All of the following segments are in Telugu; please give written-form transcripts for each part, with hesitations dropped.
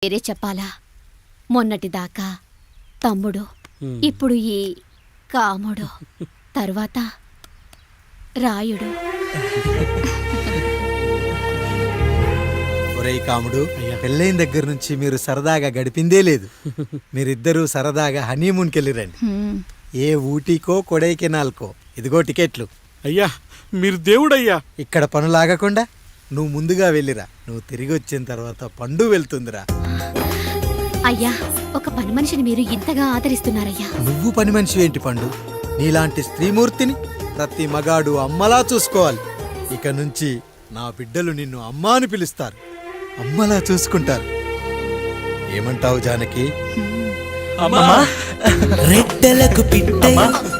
వేరే చెప్పాలా? మొన్నటిదాకా తమ్ముడు, ఇప్పుడు ఈ కాముడు, తర్వాత రాయుడు. ఒరేయ్ కాముడు, పెళ్ళైన దగ్గర నుంచి మీరు సరదాగా గడిపిందే లేదు. మీరిద్దరూ సరదాగా హనీమూన్కి వెళ్ళిరండి. ఏ ఊటీకో కొడైకెనాల్కో. ఇదిగో టికెట్లు. అయ్యా మీరు దేవుడయ్యా. ఇక్కడ పనులాగకుండా నువ్వు ముందుగా వెళ్ళిరా. నువ్వు తిరిగి వచ్చిన తర్వాత పండు వెళ్తుందిరా. అయ్యా, ఒక పని మనిషిని మీరు ఇంతగా ఆదరిస్తున్నారయ్యా. నువ్వు పని మనిషి ఏంటి పండు? నీలాంటి స్త్రీమూర్తిని ప్రతి మగాడు అమ్మలా చూసుకోవాలి. ఇక నుంచి నా బిడ్డలు నిన్ను అమ్మా అని పిలుస్తారు, అమ్మలా చూసుకుంటారు. ఏమంటావు జానకి? రెట్టలకు పిట్టై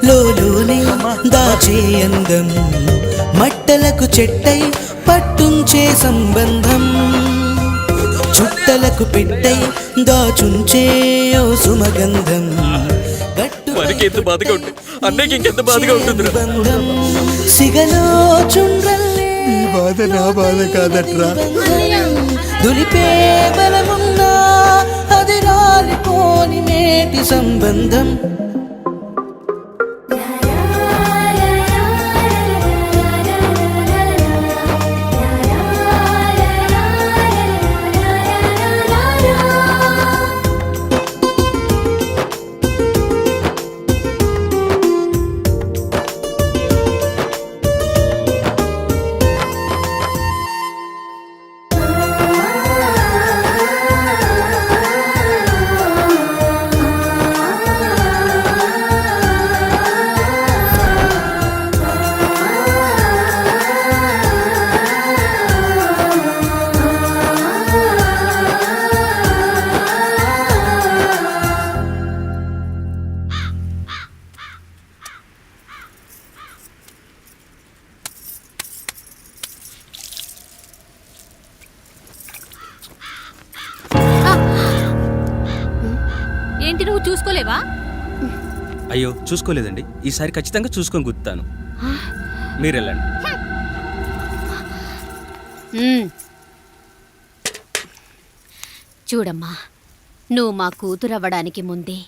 లోలోనే దాచే అందం, మట్టలకు చెట్టై పట్టుంచే సంబంధం, చుట్టలకు పెట్టై దాచుంచే ఓ సుమగంధం, ఎంత బాధగా ఉంటుంది అన్నయ్యకి ఇంకెంత బాధగా ఉంటుంది. సిగలో చుండ్రల్లే ఈ బాధ నా బాధ కాదట్రా. దులిపే బలమున్నా అది రాలిపోని నేటి సంబంధం. ఏంటి, నువ్వు చూసుకోలేవా? అయ్యో చూసుకోలేదండి, ఈసారి ఖచ్చితంగా చూసుకొని గుర్తాను. మీరు వెళ్ళండి. చూడమ్మా, నువ్వు మా కూతురవ్వడానికి ముందే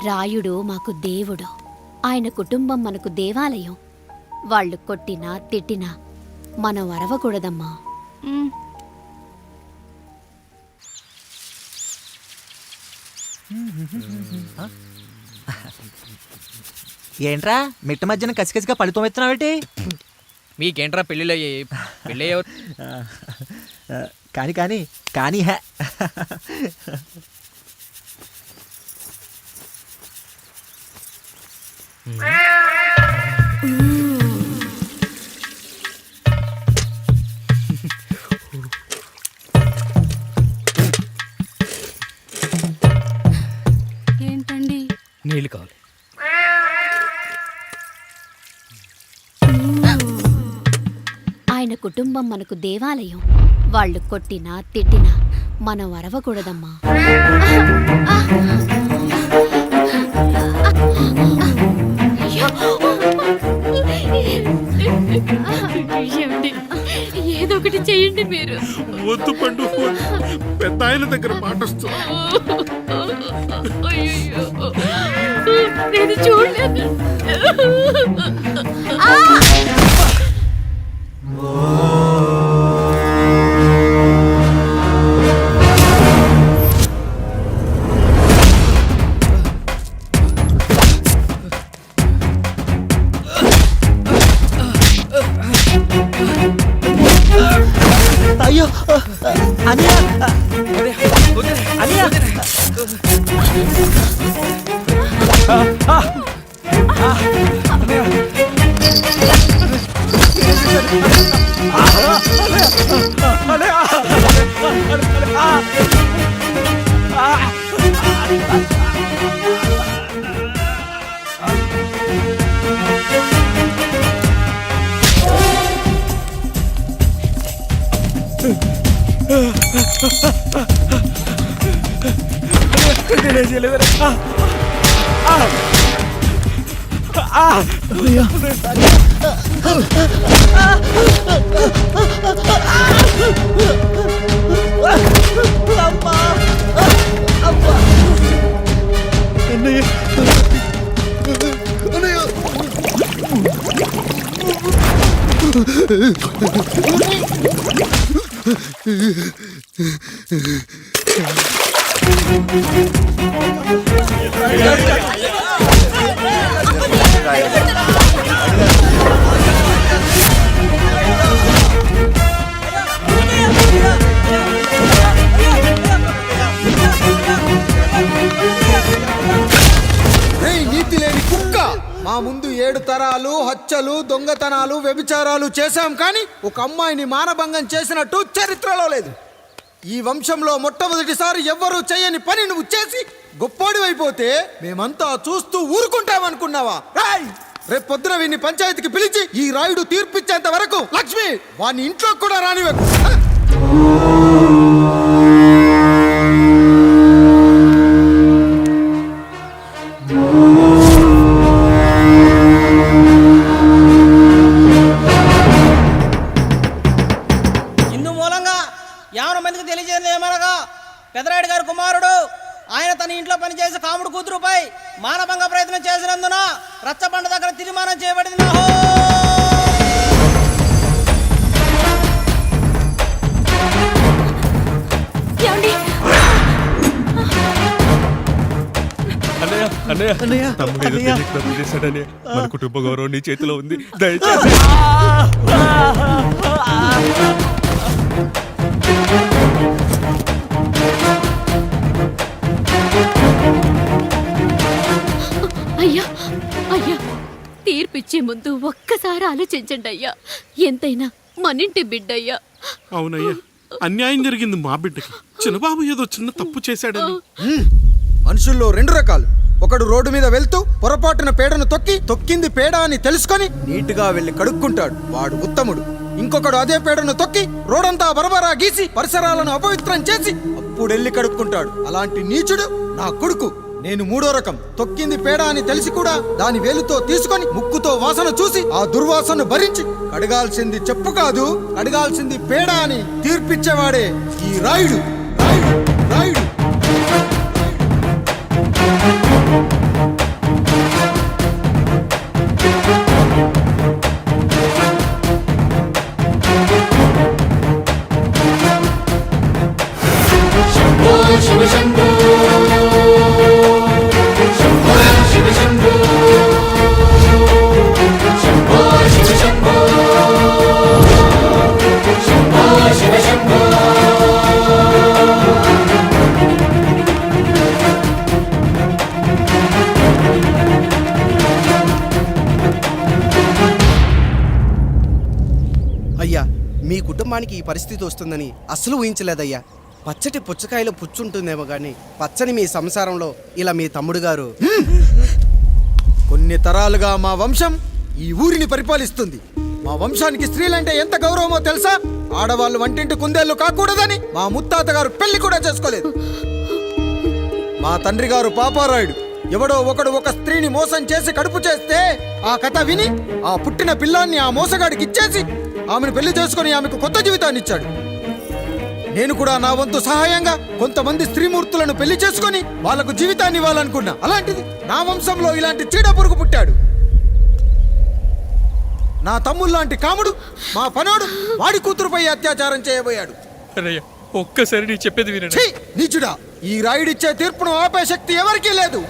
రాయుడు మాకు దేవుడు. ఆయన కుటుంబం మనకు దేవాలయం. వాళ్ళు కొట్టినా తిట్టినా మనం అరవకూడదమ్మా. ఏంట్రా మిట్ట మధ్యన కసికసిగా పడుతోమెత్తున్నావేటి? మీకేంట్రా పెళ్ళిళ్ళు పెళ్ళయ్యేవారు? కానీ కానీ కానీ హే ఏంటండి? నీళ్ళు కావాలి. ఆయన కుటుంబం మనకు దేవాలయం. వాళ్ళు కొట్టినా తిట్టినా మనం అరవకూడదమ్మా. ఏదో ఒకటి చెయ్యండి మీరు. వద్దు పండు, పెద్ద ఆయన దగ్గర మాటొస్తూ. నేను చూడలేదు. అయ్యో అనియా అనియా అమ్మా రేయ్ నీతి లేని కుక్క, మా ముందు 7 తరాలు హత్యలు దొంగతనాలు వ్యభిచారాలు చేశాం కానీ ఒక అమ్మాయిని మానభంగం చేసినట్టు చరిత్రలో లేదు. ఈ వంశంలో మొట్టమొదటిసారి ఎవ్వరూ చేయని పని నువ్వు చేసి గొప్పోడివైపోతే మేమంతా చూస్తూ ఊరుకుంటామనుకున్నావా? రేపు పొద్దున వీడిని పంచాయతీకి పిలిచి ఈ రాయుడు తీర్పిచ్చేంత వరకు లక్ష్మి వాడిని ఇంట్లో కూడా రానివ్వకు. ఇందు మూలంగా 50 మందికి తెలియజేది ఏమనగా పెదరాయుడు గారి కుమారుడు ఆయన తన ఇంట్లో పనిచేసే కాముడు కూతురుపై మానభంగ ప్రయత్నం చేసినందున రచ్చబండ దగ్గర తీర్మానం చేయబడింది. తమ్ముడు ఏదో తెలియక తప్పు చేశాడని మన కుటుంబ గౌరవం నీ చేతిలో ఉంది. దయచేసి అయ్యా అయ్యా, తీర్పిచ్చే ముందు ఒక్కసారి ఆలోచించండి అయ్యా. ఎంతైనా మనింటి బిడ్డయ్యా. అవునయ్యా, అన్యాయం జరిగింది మా బిడ్డకి. చిన్నబాబు ఏదో చిన్న తప్పు చేశాడని. మనుషుల్లో 2 రకాలు. ఒకడు రోడ్డు మీద వెళ్తూ పొరపాటున పేడను తొక్కింది పేడ అని తెలుసుకొని నీట్గా వెళ్ళి కడుక్కుంటాడు, వాడు ఉత్తముడు. ఇంకొకడు అదే పేడను తొక్కి రోడంతా బరబరా గీసి పరిసరాలను అపవిత్రం చేసి అప్పుడెళ్ళి కడుక్కుంటాడు. అలాంటి నీచుడు నా కొడుకు. నేను 3వ రకం. తొక్కింది పేడ అని తెలిసి కూడా దాని వేలుతో తీసుకొని ముక్కుతో వాసన చూసి ఆ దుర్వాసనను భరించి కడగాల్సింది చెప్పు కాదు, కడగాల్సింది పేడ అని తీర్పిచ్చేవాడే ఈ రాయుడు. రాయుడు రాయుడు అయ్యా, మీ కుటుంబానికి ఈ పరిస్థితి వస్తుందని అస్సలు ఊహించలేదయ్యా. పచ్చటి పుచ్చకాయలో పుచ్చుంటుందేమో కానీ పచ్చని మీ సంసారంలో ఇలా మీ తమ్ముడు గారు. కొన్ని తరాలుగా మా వంశం ఈ ఊరిని పరిపాలిస్తుంది. మా వంశానికి స్త్రీలంటే ఎంత గౌరవమో తెలుసా? ఆడవాళ్ళు వంటింటి కుందేళ్లు కాకూడదని మా ముత్తాత గారు పెళ్లి కూడా చేసుకోలేదు. మా తండ్రి గారు పాపారాయుడు ఎవడో ఒకడు ఒక స్త్రీని మోసం చేసి కడుపు చేస్తే ఆ కథ విని ఆ పుట్టిన పిల్లాన్ని ఆ మోసగాడికి ఇచ్చేసి ఆమెను పెళ్లి చేసుకుని ఆమెకు కొత్త జీవితాన్ని ఇచ్చాడు. నేను కూడా నా వంతు సహాయంగా కొంతమంది స్త్రీమూర్తులను పెళ్లి చేసుకుని వాళ్లకు జీవితాన్ని ఇవ్వాలనుకున్నా. అలాంటిది నా వంశంలో ఇలాంటి చీడ పురుగు పుట్టాడు. నా తమ్ముళ్ళలాంటి కాముడు మా పనోడు వాడి కూతురుపై అత్యాచారం చేయబోయాడు. ఒక్కసారి నీ చెప్పేది వినండి. ఛీ, నీచుడా! ఈ రాయుడిచ్చే తీర్పును ఆపే శక్తి ఎవరికీ లేదు.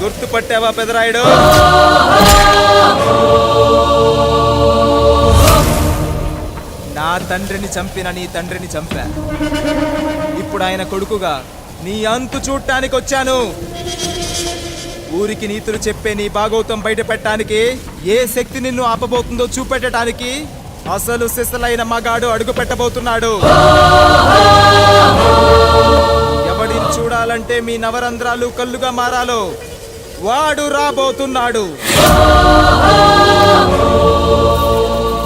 గుర్తుపట్టావా పెదరాయుడు? నా తండ్రిని చంపిన నీ తండ్రిని చంపా. ఇప్పుడు ఆయన కొడుకుగా నీ అంతు చూడటానికి వచ్చాను. ఊరికి నీతులు చెప్పే నీ భాగవతం బయట పెట్టడానికి ఏ శక్తి నిన్ను ఆపబోతుందో చూపెట్టడానికి అసలు సిసలైన మగాడు అడుగు పెట్టబోతున్నాడు. ఎవడిని చూడాలంటే మీ నవరంధ్రాలు కళ్ళుగా మారాలో వాడు రాబోతున్నాడు.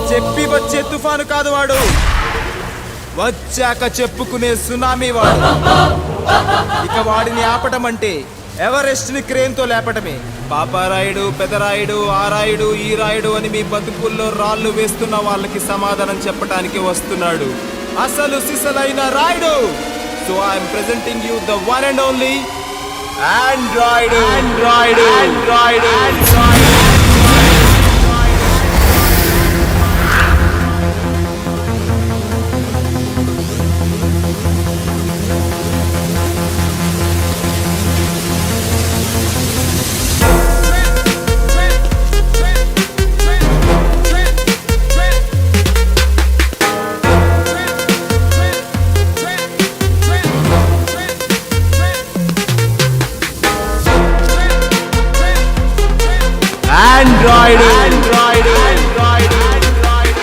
చెప్పి వచ్చే తుఫాను కాదు వాడు, వచ్చాక చెప్పుకునే సునామీ వాడు. ఇక వాడిని ఆపటం అంటే ఎవరెస్ట్ ని క్రేన్ తో లేపటమే. పాపారాయుడు, పెదరాయుడు, ఆ రాయుడు, ఈ రాయుడు అని మీ బతుకుల్లో రాళ్ళు వేస్తున్న వాళ్ళకి సమాధానం చెప్పడానికి వస్తున్నాడు అసలు సిసలైన Rayudu. So I'm presenting you the one and only Android. Android Android Android. Android, Android, Android, Android.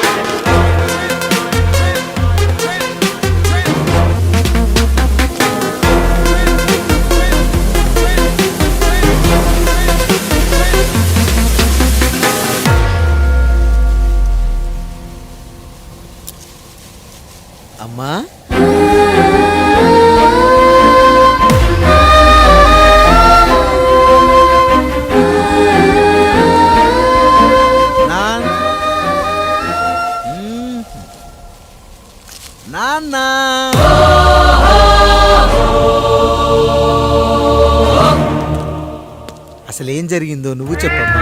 అమ్మా నాన్న, అసలేం జరిగిందో నువ్వు చెప్పమ్మా.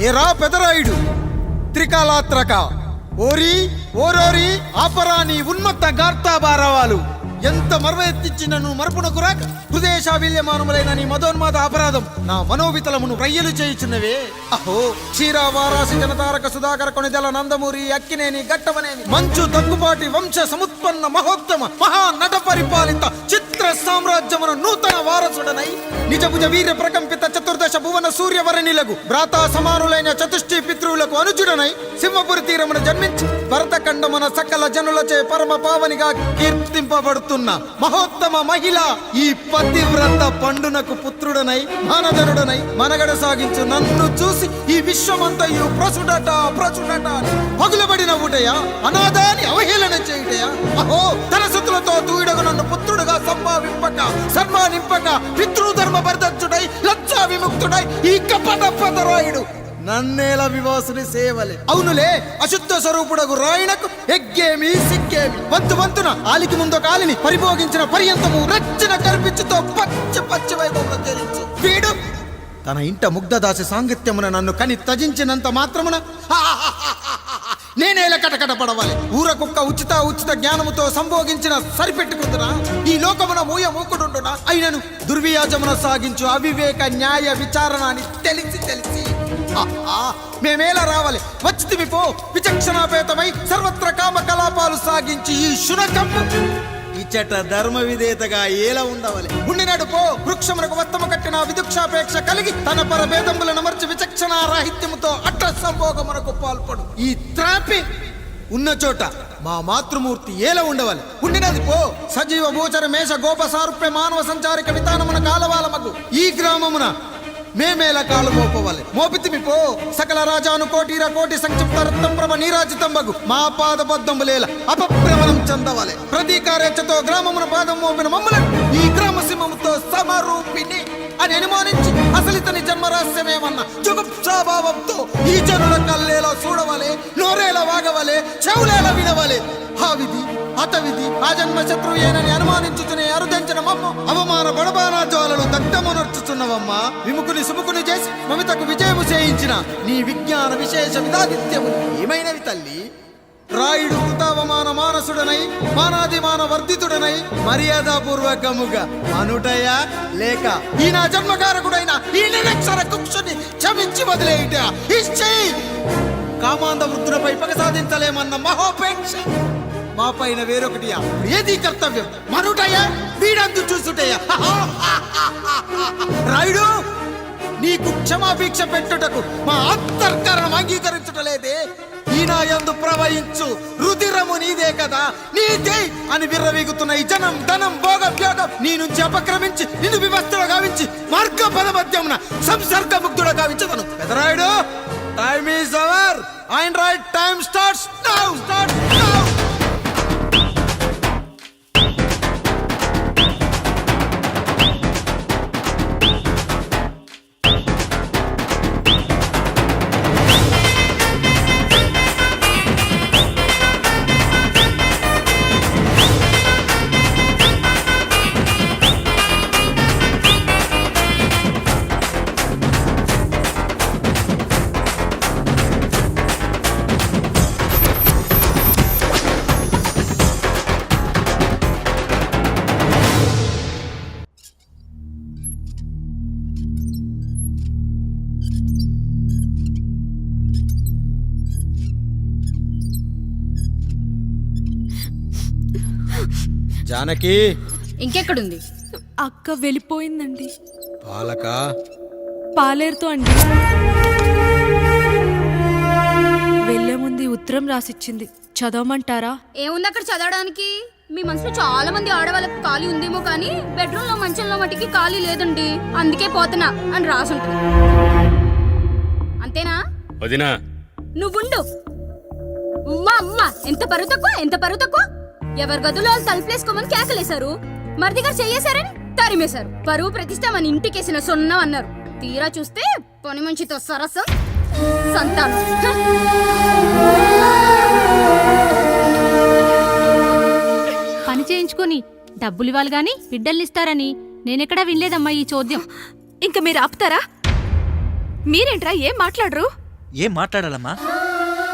ఏరా పెదరాయుడు, త్రికాలాత్రక, ఓరి ఓరోరి ఆపరాని ఉన్మత్త గార్తాబారవాలు ఎంత మర్వెత్తించినను మరపునకు రాక హృదయశావిల్యమానములైన నీ మదోన్మాద అపరాధం నా మనోవితలమును రయ్యలు చేయుచున్నవే. అహో క్షీర వారాసి జనతారక సుధాకర కొనిదల నందమూరి అక్కినేని గట్టవనేని మంచు దగ్గుపాటి వంశ సముత్పన్న మహోత్తమ మహా నట పరిపాలిత చిత్ర సామ్రాజ్యమున నూతన వారసుడనై నిజభుజ వీర్య ప్రకంపిత చతుర్దశ భువన సూర్యవరణిలకు భ్రాతా సమానులైన చతుష్టి పితృవులకు అనుజుడనై సింహపురి తీరమున జన్మించి భరతఖండమున సకల జనులచే పరమ పావనిగా కీర్తింపబడుతున్న మహోత్తమ మహిళ ఈ పతివ్రత పండునకు పుత్రుడనై మానధనుడనై మనగడ సాగించు నన్ను చూసి ఈ విశ్వమంతయు ప్రసుడట ప్రసుడట పగులబడిన ఊటయా, అనాథాన్ని అవహేళన చేయుటయా. అహో తన సుతులతో దూడగు నన్ను పుత్రుడుగా సంభావింపక సన్మానింపక పితృధర్మ బర్ధచ్చుడై లజ్జా విముక్తుడై ఈ కపట పెదరాయుడు నన్నేల వివాసుని సేవలే. అవునులే, అశుద్ధ స్వరూపుడగు రాయణకు ఎగ్గేమి సిగ్గేమి. వంతు వంతున ఆలికి ముందు కాలిని పరిభోగించిన పర్యంతము రచ్చన కల్పించుతో పచ్చి పచ్చి వైభవంలో తేలించు. వీడు తన ఇంట ముగ్ధదాసి సాంగత్యమున నన్ను కని త్యజించినంత మాత్రమున నేనేల కటకట పడవాలి. ఊర కుక్క ఉచిత జ్ఞానముతో సంభోగించిన సరిపెట్టుకుంటున్నా ఈ లోకమున మూయ మూకుడుండునా. అయినను దుర్వ్యాజమున సాగించు అవివేక న్యాయ విచారణ అని తెలిసి మేమేలా రావాలి. వచ్చితివి పో విచక్షణాపేతమై సర్వత్ర కామ కలాపాలు సాగించి ఈ శునకమ్ము ఇచ్చట ధర్మ విధేతగా ఏలా ఉండవాలి. ఉండినాడు పో వృక్షమునకు వత్తము కట్టిన విదుక్షాపేక్ష కలిగి తన పరభేదములను మర్చి విచక్షణ రాహిత్యముతో అట్ట సంభోగమునకు పాల్పడు. ఈ త్రాపి ఉన్న చోట మా మాతృమూర్తి ఏలా ఉండవాలి. ఉండినది పో సజీవ భూచర మేష గోప సారూప్య మానవ సంచారిక విధానమున కాలవాలమగు ఈ గ్రామమున మేమేలా కాలు మోపవాలి. మోపితిమి పో సకల రాజాను కోటిర కోటి సంక్షిప్త రత్నప్రభ నీరాజితంబగు మా పాదబద్ధములేల అపభ్రమణం చెందవాలి. ప్రతీకారేచ్ఛతో గ్రామమున పాదం మోపిన మమ్మలను ఈ గ్రామ సింహముతో సమరూపిణి అని అనుమానించి అసలితని జన్మరహస్యమేమన్న జుగుప్సాభావంతో ఈ జనుల కల్లేలా చూడవాలి, నోరేలా వాగవాలి, చెవులేలా వినవాలి. ఆ విధి హతవిధి ఆ జన్మ శత్రుయేనని అనుమానించుతునే అరుదించిన మమ్మ అవమాన బడబానా జ్వాలలు దగ్ధమునర్చుచున్నవమ్మ. విముకుని సుముకుని చేసి మమితకు విజయము చేయించిన నీ విజ్ఞాన విశేష విధాదిత్యము ఏమైనవి తల్లి. రాయుడు కృతావమాన మానసుడనై మానాదిమాన వర్ధితుడనై మర్యాదాపూర్వకముగా అనుటయా లేక ఈ నా జన్మకారకుడైన ఈ నిరక్షర కుక్షుని క్షమించి వదిలేయుట ఇచ్చి కామాంధ వృద్ధులపై పగ సాధించలేమన్న మహోపేక్ష మా పైన వేరొకటి ఏది కర్తవ్యం. మనుటయా వీడందు చూసుటయా. రాయుడు నీకు క్షమాభిక్ష పెట్టుటకు మా అంతర్కరణం అంగీకరించుటలేదే. ఈనాయందు ప్రవహించు రుధిరము నీదే కదా నీదే అని విర్రవీగుతున్న ఈ జనం ధనం భోగభ్యోగం నీ నుంచి అపక్రమించి నిన్ను వివస్థలో గావించి మార్గ పదమధ్యమున సంసర్గ ముగ్ధుడ గావించదను పెదరాయుడు టైమ్ ఈజ్ అవర్ ఆయన right time starts now Janaki ఇంకెక్కడుంది? అక్క వెళ్ళిపోయిందండి. పాలక పాలేరుతో అండి. వెళ్లే ముందు ఈ ఉత్తరం రాసిచ్చింది, చదవమంటారా? ఏముంది అక్కడ చదవడానికి? మీ మనసులో చాలా మంది ఆడవాళ్ళకి ఖాళీ ఉందేమో కానీ బెడ్రూమ్ లో మంచంలో మట్టికి ఖాళీ లేదండి, అందుకే పోతున్నా అని రాసుంటుంది. అంతేనా? వదినా నువ్వుండు. ఉమ్మా అమ్మ, ఎంత పరువు తక్కువ. ఎవరి గదులో తలుపులేసుకోమని కేకలేశారు, మరిదిగారు చెయ్యేశారని తరిమేశారు. పరువు ప్రతిష్ట మన ఇంటికేసిన సొన్నం అన్నారు. తీరా చూస్తే పని మంచితో సరసం సంతానం. పని చేయించుకొని డబ్బులు ఇవ్వాలి గాని బిడ్డల్నిస్తారని నేనెక్కడా వినలేదమ్మా ఈ చోద్యం. ఇంక మీరు ఆపుతారా? మీరేంట్రా ఏం మాట్లాడరు? ఏం మాట్లాడాలమ్మా?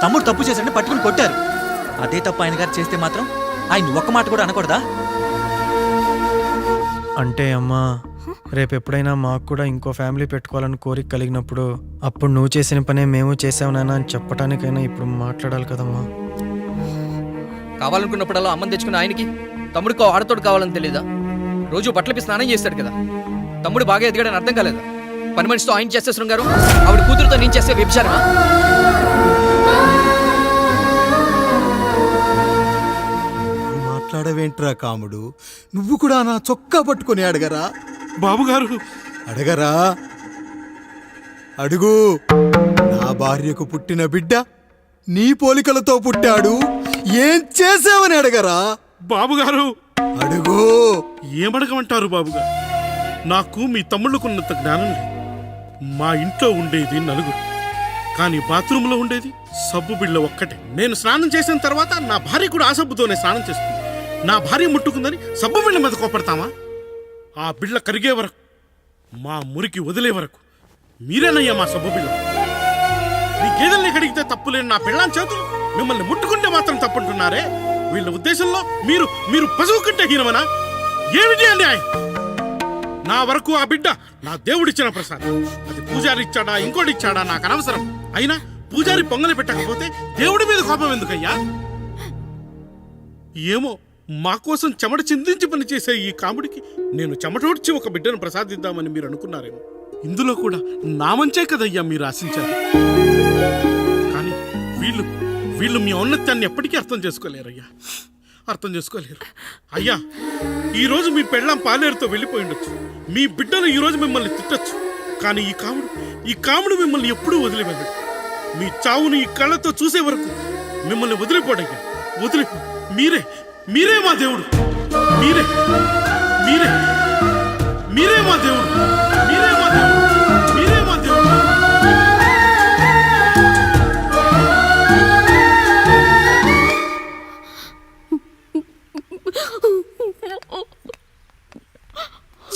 తమ్ముడు తప్పు చేశాడని పట్టుకుని కొట్టారు. అదే తప్పు ఆయన గారు చేస్తే మాత్రం ఆయన ఒక్క మాట కూడా అనకూడదా? అంటే అమ్మా, రేపెప్పుడైనా మాకు కూడా ఇంకో ఫ్యామిలీ పెట్టుకోవాలని కోరిక కలిగినప్పుడు అప్పుడు నువ్వు చేసిన పనే మేము చేసావునానా అని చెప్పడానికైనా ఇప్పుడు మాట్లాడాలి కదమ్మా. కావాలనుకున్నప్పుడల్లా అమ్మని తెచ్చుకున్న ఆయనకి తమ్ముడికో ఆడతోడు కావాలని తెలీదా? రోజు బట్టలపి స్నానం చేస్తాడు కదా. తమ్ముడు బాగా ఎదిగాడని అర్థం కాలేదా? పని మనిషితో ఆయన చేస్తే శృంగారం, ఆవిడ కూతురుతో నేను చేస్తే వ్యభిచారమా? మాట్లాడవేంట్రా కాముడు, నువ్వు కూడా నా చొక్కా పట్టుకొని అడగరా? బాబుగారు అడగరా? అడుగు. నా భార్యకు పుట్టిన బిడ్డ నీ పోలికలతో పుట్టాడు, ఏం చేసావని అడగరా? బాబుగారు అడుగు. ఏమడగమంటారు బాబుగారు? నాకు మీ తమ్ముళ్ళకున్నంత జ్ఞానం లేదు. మా ఇంట్లో ఉండేది నలుగురు, కానీ బాత్రూంలో ఉండేది సబ్బు బిళ్ళ ఒక్కటే. నేను స్నానం చేసిన తర్వాత నా భార్య కూడా ఆ సబ్బుతోనే స్నానం చేస్తుంది. నా భార్య ముట్టుకుందని సబ్బు బిళ్ళ మీద కోపడతామా? ఆ బిళ్ళ కరిగే వరకు, మా మురికి వదిలే వరకు మీరేనయ్యా మా సబ్బు బిళ్ళ. మీ గేదెల్ని కడిగితే తప్పులేని నా పిల్లని చేతులు మిమ్మల్ని ముట్టుకుంటే మాత్రం తప్పుంటున్నారే. వీళ్ళ ఉద్దేశంలో మీరు మీరు పశువు కంటే హీనమనా? ఏమిటి అన్యాయం? నా వరకు ఆ బిడ్డ నా దేవుడిచ్చిన ప్రసాదం. అది పూజారి ఇచ్చాడా ఇంకోటి ఇచ్చాడా నాకు అనవసరం. అయినా పూజారి పొంగలి పెట్టకపోతే దేవుడి మీద కోపం ఎందుకయ్యా? ఏమో, మా కోసం చెమట చిందించి పనిచేసే ఈ కాముడికి నేను చెమటోడ్చి ఒక బిడ్డను ప్రసాదిద్దామని మీరు అనుకున్నారేమో. ఇందులో కూడా నా మంచే కదయ్యా మీరు ఆశించారు. కానీ వీళ్ళు మీ ఔన్నత్యాన్ని ఎప్పటికీ అర్థం చేసుకోలేరయ్యా, అర్థం చేసుకోలేరు. అయ్యా, ఈరోజు మీ పెళ్ళాం పాలేరుతో వెళ్ళిపోయి ఉండొచ్చు, మీ బిడ్డలు ఈరోజు మిమ్మల్ని తిట్టచ్చు. కానీ ఈ కాముడు మిమ్మల్ని ఎప్పుడూ వదిలి వెళ్ళడు. మీ చావును ఈ కళ్ళతో చూసే వరకు మిమ్మల్ని వదిలిపోడయ్యా, వదిలిపో. మీరే మా దేవుడు, మీరే మా దేవుడు, మీరే మా దేవుడు, మీరే మా దేవుడు.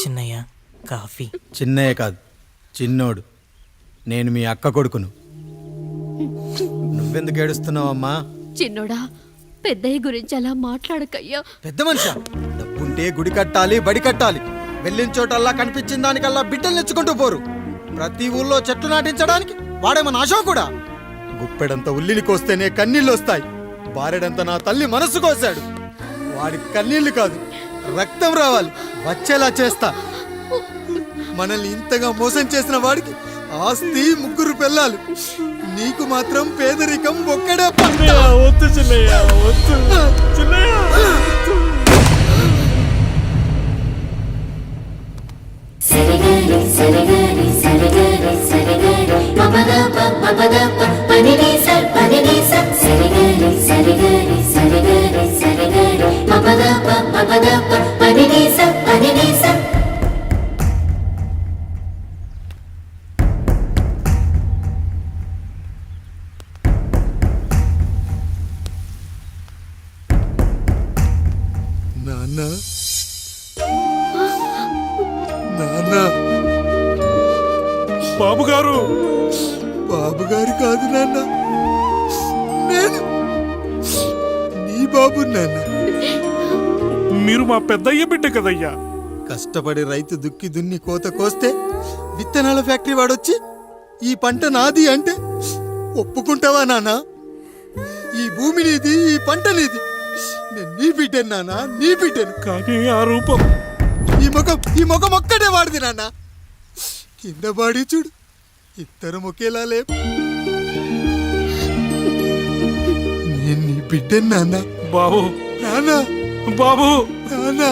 చిన్నయ్య కాఫీ. చిన్నయ్య కాదు, చిన్నోడు. నేను మీ అక్క కొడుకును. నువ్వెందుకు ఏడుస్తున్నావమ్మా? చిన్నోడా, పెద్దయ్య గురించి అలా మాట్లాడకయ్యా. పెద్ద మనిషి డబ్బుంటే గుడి కట్టాలి, బడి కట్టాలి. వెళ్ళిన చోటల్లా కనిపించిన దానికల్లా బిడ్డలు నెచ్చుకుంటూ పోరు. ప్రతి ఊళ్ళో చెట్లు నాటించడానికి వాడేమో నాశం కూడా. గుప్పెడంత ఉల్లిని కోస్తేనే కన్నీళ్ళు వస్తాయి. బారెడంత నా తల్లి మనసు కోసాడు. వాడి కన్నీళ్లు కాదు, రక్తం రావాలి, వచ్చేలా చేస్తా. మనల్ని ఇంతగా మోసం చేసిన వాడికి ఆస్తి 3 పిల్లలు, నీకు మాత్రం పేదరికం ఒక్కడే పంట. వద్దు చిన్నయ్య, వద్దు చిన్నయ్య. నాన్న, నాన్న, బాబు గారు, బాబు గారు కాదు నాన్న, నేను నీ బాబు నాన్న. మీరు మా పెద్దయ్య బిడ్డ కదయ్యా. కష్టపడి రైతు దుక్కి దున్ని కోత కోస్తే విత్తనాల ఫ్యాక్టరీ వాడొచ్చి ఈ పంట నాది అంటే ఒప్పుకుంటావా నాన్న? ఈ భూమి నీది, ఈ పంట నీది. నేను నీ బిడ్డను నాన్న, నీ బిడ్డను. కానీ ఆ రూపం, ఈ ముఖం ఒక్కడే వాడిది నాన్న. కింద బాడి చూడు, ఇద్దరం ఒకేలా లేవు. నేను నీ బిడ్డను నాన్న. బాబు, నాన్న, బాబు, నాన్న,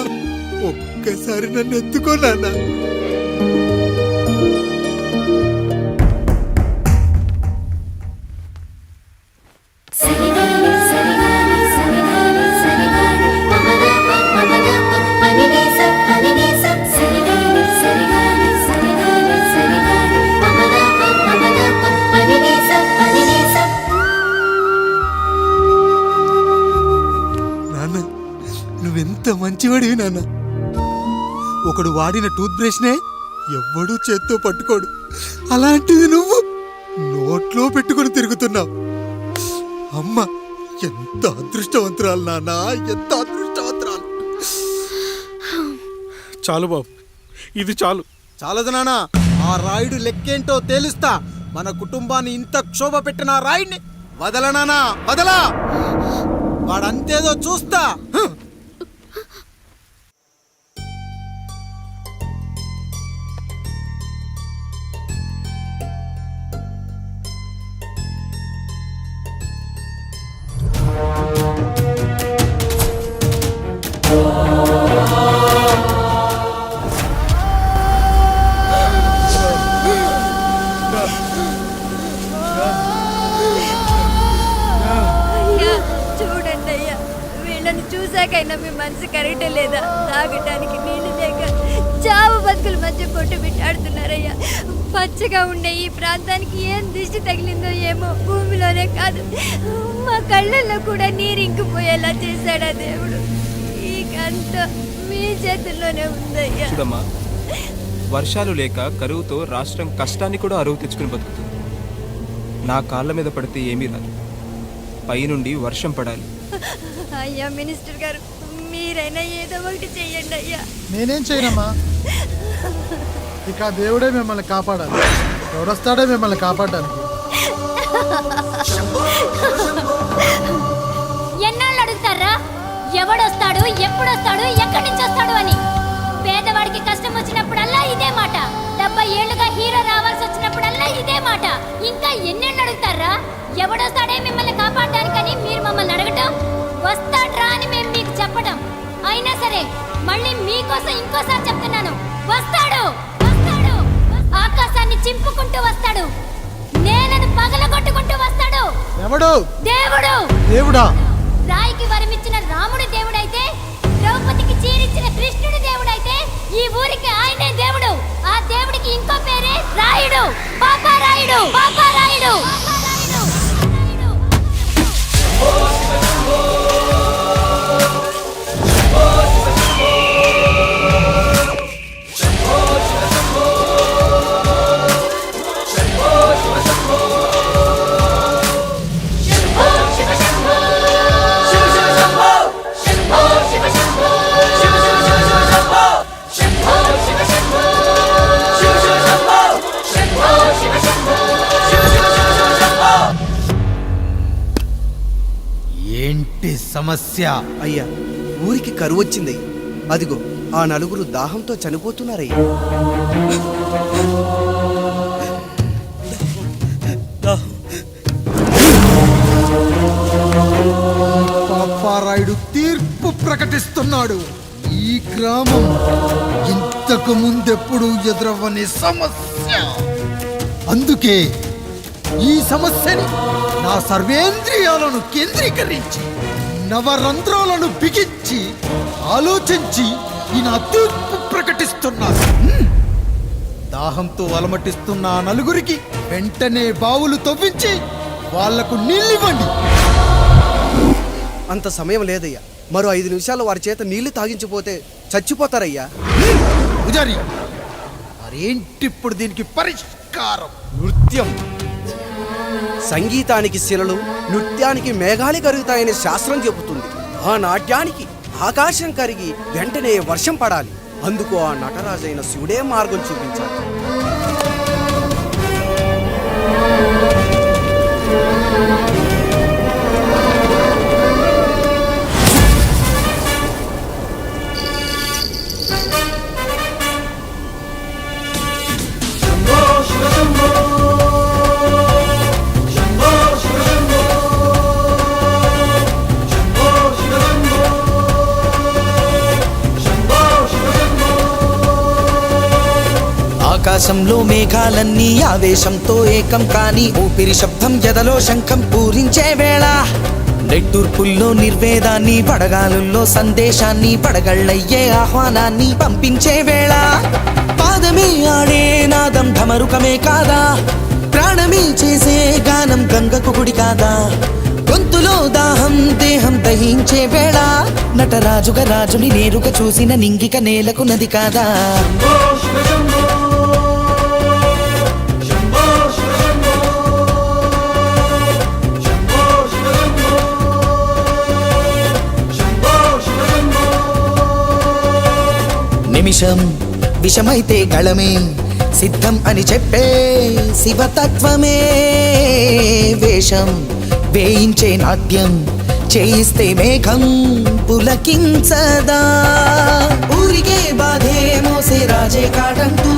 ఒక్కసారి నన్ను ఎత్తుకో నాన్న. నాన్న, నువ్వెంత మంచివాడివి నాన్న. ఒకడు వాడిన టూత్ బ్రష్నే ఎవ్వడూ చేత్తో పట్టుకోడు, అలాంటిది నువ్వు నోట్లో పెట్టుకొని తిరుగుతున్నావు. అమ్మ ఎంత అదృష్టవంతురాలు నాన్న, ఎంత అదృష్టవంతురాలు. చాలు బాబు, ఇది చాలు. చాలదు నాన్న, ఆ రాయుడు లెక్కేంటో తేలుస్తా. మన కుటుంబాన్ని ఇంత క్షోభ పెట్టిన ఆ రాయుడిని వదలనానా, వదలా. వాడంతేదో చూస్తా. చూడండి అయ్యా, వీళ్ళని చూసాకైనా మీ మనసు కరెక్ట్ లేదా? తాగటానికి నీళ్లు లేక చావు బతుకుల మధ్య కొట్టు పెట్టాడుతున్నారయ్యా. పచ్చగా ఉండే ఈ ప్రాంతానికి ఏం దిష్టి తగిలిందో ఏమో. భూమిలోనే కాదు, మా కళ్ళల్లో కూడా నీరు ఇంకిపోయేలా చేశాడా దేవుడు. ఈ కంట మీ చేతుల్లోనే ఉందయ్యా. చూడమ్మా, వర్షాలు లేక కరువుతో రాష్ట్రం కష్టాన్ని కూడా అరువు తెచ్చుకుని బతుకుతుంది. నా కాళ్ళ మీద పడితే ఏమీ రాదు, పైనుండి వర్షం పడాలి. అయ్యా మినిస్టర్ గారు, మీరైనా ఏదో ఒకటి చెయ్యండి అయ్యా. నేనేం చేయనమ్మా, ఇక దేవుడే మిమ్మల్ని కాపాడాలి. ఎవడొస్తాడే మిమ్మల్ని కాపాడడానికి? ఎన్నాళ్ళు అడుగుతారా ఎవడొస్తాడు, ఎప్పుడొస్తాడు, ఎక్కడి నుంచి వస్తాడు అని? పేదవాడికి కష్టం వచ్చినప్పుడల్లా ఇదే మాట. 70 ఏళ్లుగా హీరో రావాల్సి వచ్చినప్పుడల్లా ఇదే మాట. ఇంకా ఎన్నెళ్ళు అడుగుతారా? ఎవడొస్తాడే మిమ్మల్ని కాపాడడానికని మీరు మమ్మల్ని అడగటం, వస్తాడ్రా అని మేము మీకు చెప్పడం. అయినా సరే మళ్ళీ మీకోసం ఇంకోసారి చెప్తున్నాను, వస్తాడు, వస్తాడు. ఆకాశాన్ని చింపుకుంటూ వస్తాడు, నేలను పగలగొట్టుకుంటూ వస్తాడు. ఎవడు? దేవుడు. దేవుడా? రాయికి వరమిచ్చిన రాముడు దేవుడైతే, ద్రౌపదికి చీరిచ్చిన కృష్ణుడు దేవుడైతే, ఈ ఊరికి ఆయనే దేవుడు. ఆ దేవుడికి ఇంకో పేరే రాయుడు, పాపా రాయుడు, పాపా రాయుడు. ఏంటి సమస్య? అయ్యా, ఊరికి కరువు వచ్చింది. అదిగో ఆ నలుగురు దాహంతో చనిపోతున్నారయ్యా. పాపారాయుడు తీర్పు ప్రకటిస్తున్నాడు. ఈ గ్రామం ఇంతకు ముందెప్పుడు ఎదురవ్వని సమస్య. అందుకే ఈ సమస్యని నా సర్వేంద్రియాలను కేంద్రీకరించి నవరంధ్రాలను బిగించి ఆలోచించి ఈ నా తీర్పు ప్రకటిస్తున్నాను. దాహంతో అలమటిస్తున్న ఆ నలుగురికి వెంటనే బావులు తవ్వించి వాళ్లకు నీళ్ళివ్వండి. అంత సమయం లేదయ్యా. మరో 5 నిమిషాలు వారి చేత నీళ్లు తాగించిపోతే చచ్చిపోతారయ్యా. పూజారి, మరేంటిప్పుడు దీనికి పరిష్కారం? నృత్యం. సంగీతానికి శిలలు, నృత్యానికి మేఘాలు కరుగుతాయని శాస్త్రం చెబుతుంది. ఆ నాట్యానికి ఆకాశం కరిగి వెంటనే వర్షం పడాలి. అందుకు ఆ నటరాజైన శివుడే మార్గం చూపించాలి. ఆకాశంలో మేఘాలన్నీ ఆవేశంతో ఏకం కాని ఊపిరి శబ్దం ఎదలో శంఖం పూరించే వేళ, నెట్టూర్పుల్లో నిర్వేదాన్ని పడగాలుల్లో సందేశాన్ని పడగళ్ళయ్యే ఆహ్వానాన్ని పంపించే వేళ, పాదమే ఆడే నాదం ఢమరుకమే కాదా, ప్రాణమే చేసే గానం గంగకు గుడి కాదా, గొంతులో దాహం దేహం దహించే వేళ, నటరాజుగా రాజుని నేరుగా చూసిన నింగిక నేలకు నది కాదా. నిమిషం విషమైతే గళమే సిద్ధం అని చెప్పే శివతత్వమే, వేషం వేయించే నాట్యం చేయిస్తే మేఘం పులకించదా, ఊరికే బాధే మోసే రాజే కాడంటూ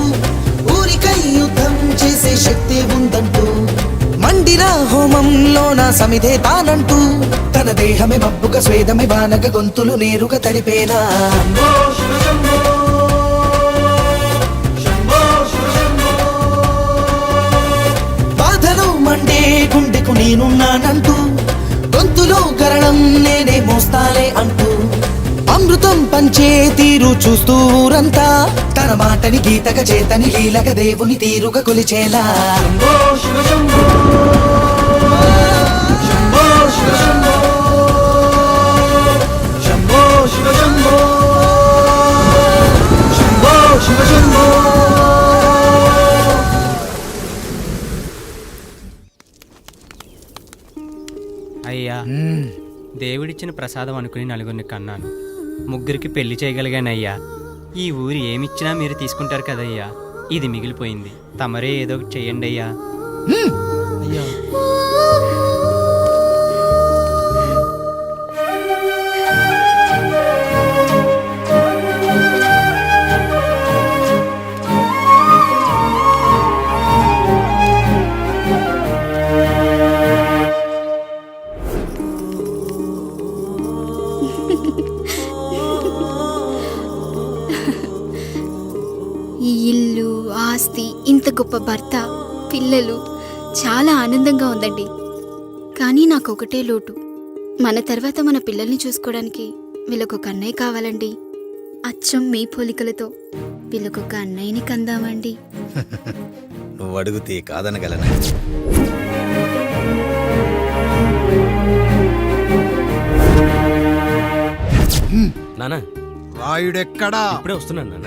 ఊరికై యుద్ధం చేసే శక్తి ఉందంటూ, మండిన హోమంలో నా సమిధే తానంటూ తన దేహమే మబ్బుగా స్వేదమే బానక గొంతులు నేరుగా తడిపేనా. మండే గుండెకు నేనున్నానంటూ గొంతులో గరణం నేనే మోస్తాలే అంటూ, అమృతం పంచే తీరు చూస్తూ ఊరంతా తన మాటని గీతక చేతని లీలక దేవుని తీరుగా కొలిచేలా. అయ్యా, దేవుడిచ్చిన ప్రసాదం అనుకుని నలుగురిని కన్నాను, ముగ్గురికి పెళ్లి చేయగలిగానయ్యా. ఈ ఊరు ఏమిచ్చినా మీరు తీసుకుంటారు కదయ్యా, ఇది మిగిలిపోయింది, తమరే ఏదో ఒకటి చెయ్యండి అయ్యా. అయ్యా ఈ ఇల్లు, ఆస్తి, ఇంత గొప్ప భర్త, పిల్లలు, చాలా ఆనందంగా ఉందండి. కానీ నాకు ఒకటే లోటు. మన తర్వాత మన పిల్లల్ని చూసుకోవడానికి వీళ్ళకొక అన్నయ్య కావాలండి. అచ్చం మీ పోలికలతో వీళ్ళకొక అన్నయ్యని కందామండి. నువ్వు అడిగితే కాదనగలనా? నానా, రాయుడెక్కడా? ఇప్పుడే వస్తున్నాను నాన్న.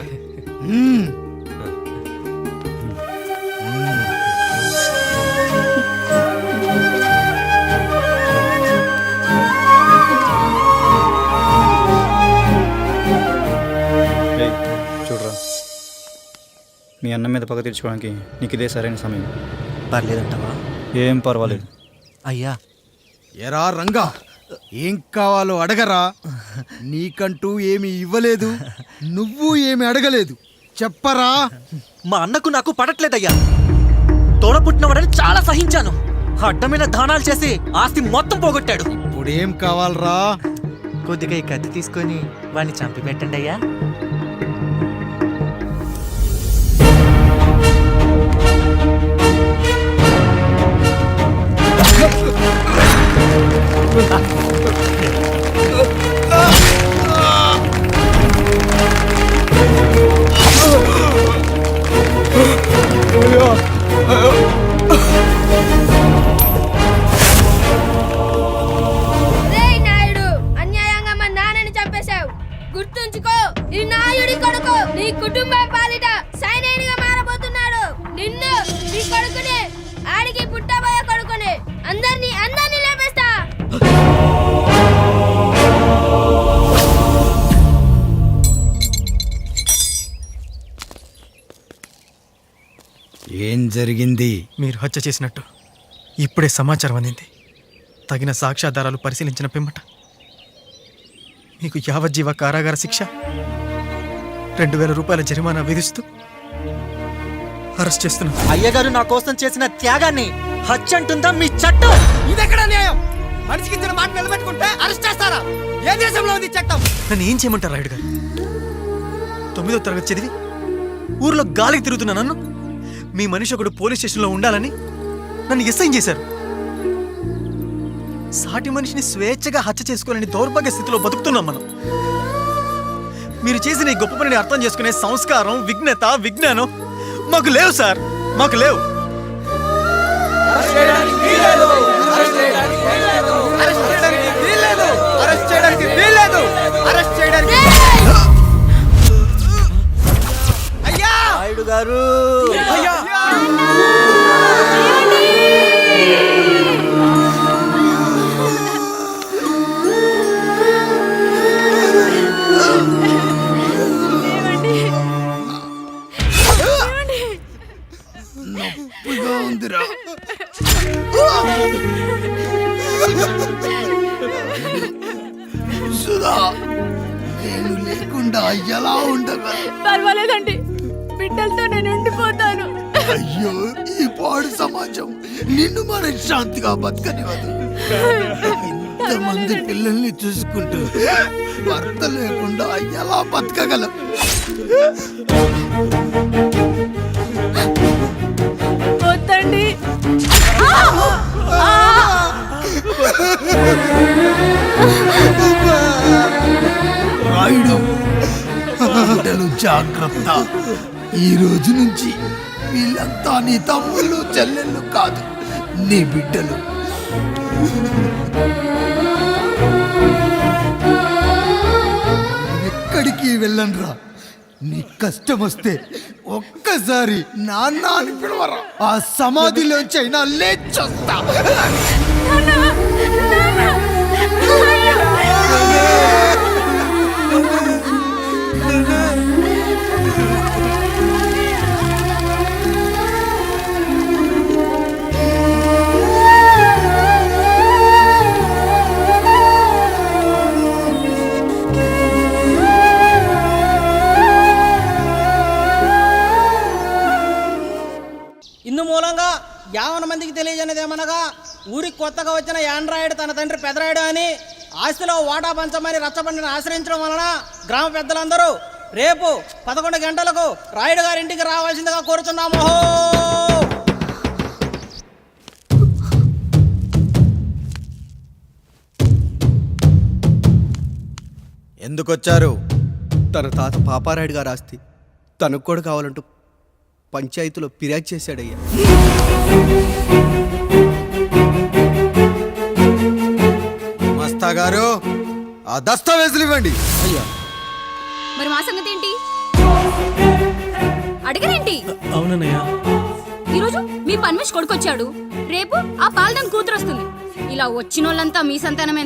చూడరా, మీ అన్న మీద పగ తీర్చుకోవడానికి నీకు ఇదే సరైన సమయం. పర్లేదంటావా? ఏం పర్వాలేదు. అయ్యా, ఎరా రంగా, ఏం కావాలో అడగరా. నీకంటూ ఏమి ఇవ్వలేదు, నువ్వు ఏమి అడగలేదు, చెప్పరా. మా అన్నకు నాకు పడట్లేదయ్యా. తోడ పుట్టినవాడని చాలా సహించాను. అడ్డమైన దానాలు చేసి ఆస్తి మొత్తం పోగొట్టాడు. ఇప్పుడేం కావాలరా? కొద్దిగా ఈ కత్తి తీసుకొని వాడిని చంపి పెట్టండి అయ్యా. నాయుడు, అన్యాయంగా మా నాన్నని చంపేశావు. గుర్తుంచుకో, ఈ నాయుడి కొడుకు నీ కుటుంబం పాలిట సైనికుడిగా మారబోతున్నాడు. నిన్ను, నీ కొడుకుని, ఆడికి పుట్టబోయే కొడుకుని అందరినీ లేపేస్తా. ఏం జరిగింది? మీరు హత్య చేసినట్టు ఇప్పుడే సమాచారం అందింది. తగిన సాక్ష్యాధారాలు పరిశీలించిన పిమ్మట మీకు యావజ్జీవ కారాగార శిక్ష, 2000 రూపాయల జరిమానా విధిస్తూ అరెస్ట్ చేస్తున్నాం. అయ్యగారు నా కోసం చేసిన త్యాగాన్ని హత్య అంటుందా మీ చట్టం? ఇదెక్కడ న్యాయం? మనిషికి ఇచ్చిన మాట నిలబెట్టుకుంటే అరెస్ట్ చేస్తారా? ఏ దేశంలో ఉంది చట్టం? నన్ను ఏం చేయమంటారు రాయుడు గారు? 9వ తరగతి చదివి ఊర్లో గాలికి తిరుగుతున్నా నన్ను మీ మనిషి ఒకడు పోలీస్ స్టేషన్లో ఉండాలని నన్ను ఎస్ఐన్ చేశారు. సాటి మనిషిని స్వేచ్ఛగా హత్య చేసుకోవాలని దౌర్భాగ్య స్థితిలో బతుకుతున్నాం మనం. మీరు చేసిన ఈ గొప్ప పనిని అర్థం చేసుకునే సంస్కారం, విజ్ఞత, విజ్ఞానం మాకు లేవు సార్, మాకు లేవు. నాయుడు గారు, నొప్పిగా ఉందిరా. సుధా, నేను లేకుండా ఎలా ఉండగలను? పర్వాలేదండి, బిడ్డలతో నేను ఉండిపోతాను. అయ్యో, ఈ పాడు సమాజం నిన్ను మనశ్శాంతిగా బతకనివ్వదు. ఇంతమంది పిల్లల్ని చూసుకుంటూ భర్త లేకుండా ఎలా బతకగలం? వద్దండి. రాయుడు, బిడ్డలు జాగ్రత్త. ఈ రోజు నుంచి వీళ్ళంతా నీ తమ్ముళ్ళు, చెల్లెళ్ళు కాదు, నీ బిడ్డలు. ఎక్కడికి వెళ్ళనురా. నీ కష్టం వస్తే ఒక్కసారి నాన్న అని పిలవరా. ఆ సమాధిలోంచి అయినా లేచొస్తా. ఇందు మూలంగా 50 మందికి తెలియజేయనిదేమనగా, ఊరికి కొత్తగా వచ్చిన యాండ్రాయిడ్ తన తండ్రి పెదరాయుడు అని ఆస్తిలో వాటా పంచమని రచ్చబండిని ఆశ్రయించడం వలన గ్రామ పెద్దలందరూ రేపు 11 గంటలకు రాయుడు గారి ఇంటికి రావాల్సిందిగా కోరుచున్నాము. ఎందుకొచ్చారు? తన తాత పాపారాయుడు గారు ఆస్తి తనకు కూడా కావాలంటూ పంచాయతీలో ఫిర్యాదు చేశాడయ్యా. మస్తా గారు, ఆ దస్తావేజులు ఇవ్వండి. అయ్యా, మరి మా సంగతి ఏంటి? అడగరేంటి? అవునన్నయ్యా, ఈరోజు మీ పన్మేష్ కొడుకొచ్చాడు, రేపు ఆ పాల్దాన్ కూతురు వస్తుంది. ఇలా వచ్చినోళ్ళంతా మీ సంతానమే